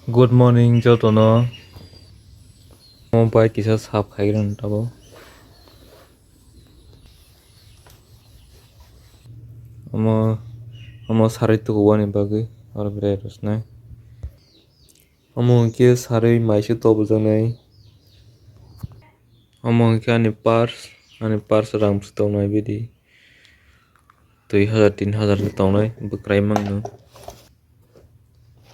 Good morning, Jotono. Mumbai kisa sap khairan tabo. Amo sarai tu wani bagi or breros nai. Amo ke sarai maishu tobo jangai. Amo ke ani pars ram sto nai bidi. 2000-3000 tongnai bukrai mangno.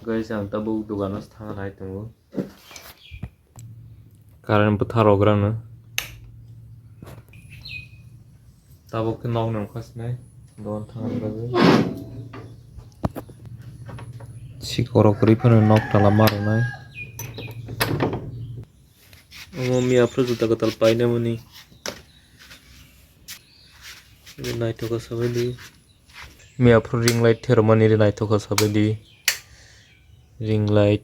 Guys, ang tabo duganas thang nai tungo. Karan putharo grana. Tabo ke nog nang khas nai. Don thang bagi. Sikoro kripan nok tala maro nai. Amo mi afro juta katal paine muni. Ini nai to ka sabedi. Mi afro ring light thermani ri nai to ka sabedi. Ring light.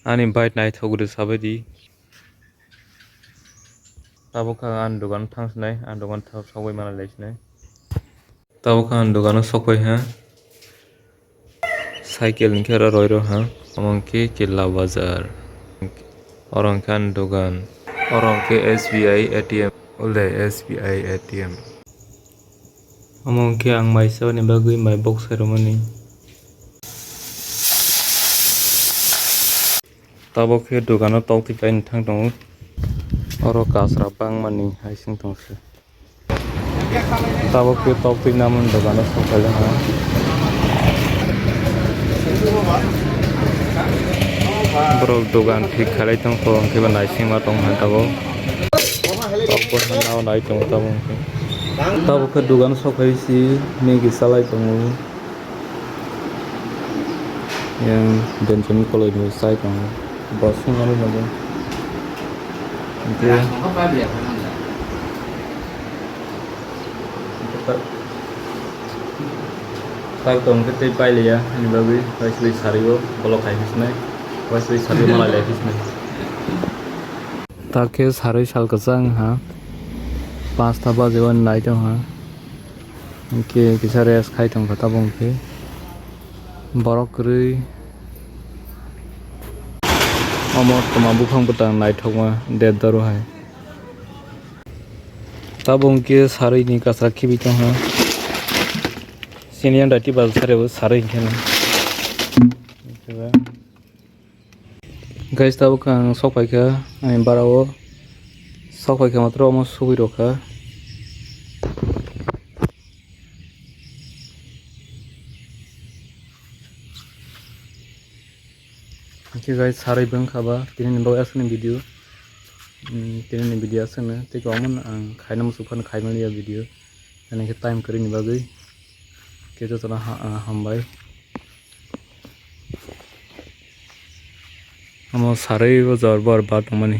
Ani bite nai to guru sabedi. Tabo ka an dogan thangs nai an dogan thang sogoi mana leis nai. Tabo ka an dogan sokoi ha. Cycle ni kera roiro ha. Among ke killa bazar. Orang kan dogan. Orang ke SBI ATM. Oleh SBI ATM. Among ke ang mai sa ni bagui mai box ceremony. Tabo ke dogan tok ti pain thang dong. Oro kasra pang mani hai sing tong se. Tabo ke tok ti namun dogan sokai ha. Bro dogan thik khalai tong ko ke ba nai sing ma tong han tabo. Tabo han naw nai tong tabo ke. Tabo ke dogan sokai si megi salai tong. Yang Benjamin College ni sai tong. Bos sing ngali nago. Oke. Tak tong ke te pai le ya ni babi vai sui sario bolok hai bisnai. Vai sui sario mala le bisnai. Take sarai sal ka jang ha. 5 baje wan nai tong ha. Ke kisare as khai tong kata bong ke. Borok rui Amo toma bukhang butang nai thokma de daru hai. Tabong ke sarai ni kasra khibi tong ha. Senior dati bal sare bo sarai khena. Guys tabo kang sokai ka ani barao sokai ka matro amo subi roka. Okay guys sarai bang khaba tini bawa asne video. Tini video asne te ko amon ang khaina musufan khaimani ya video. Ani ke time kari ni bagai. Ke jo tona hambai. Amo sarai bo jor bor bat mani.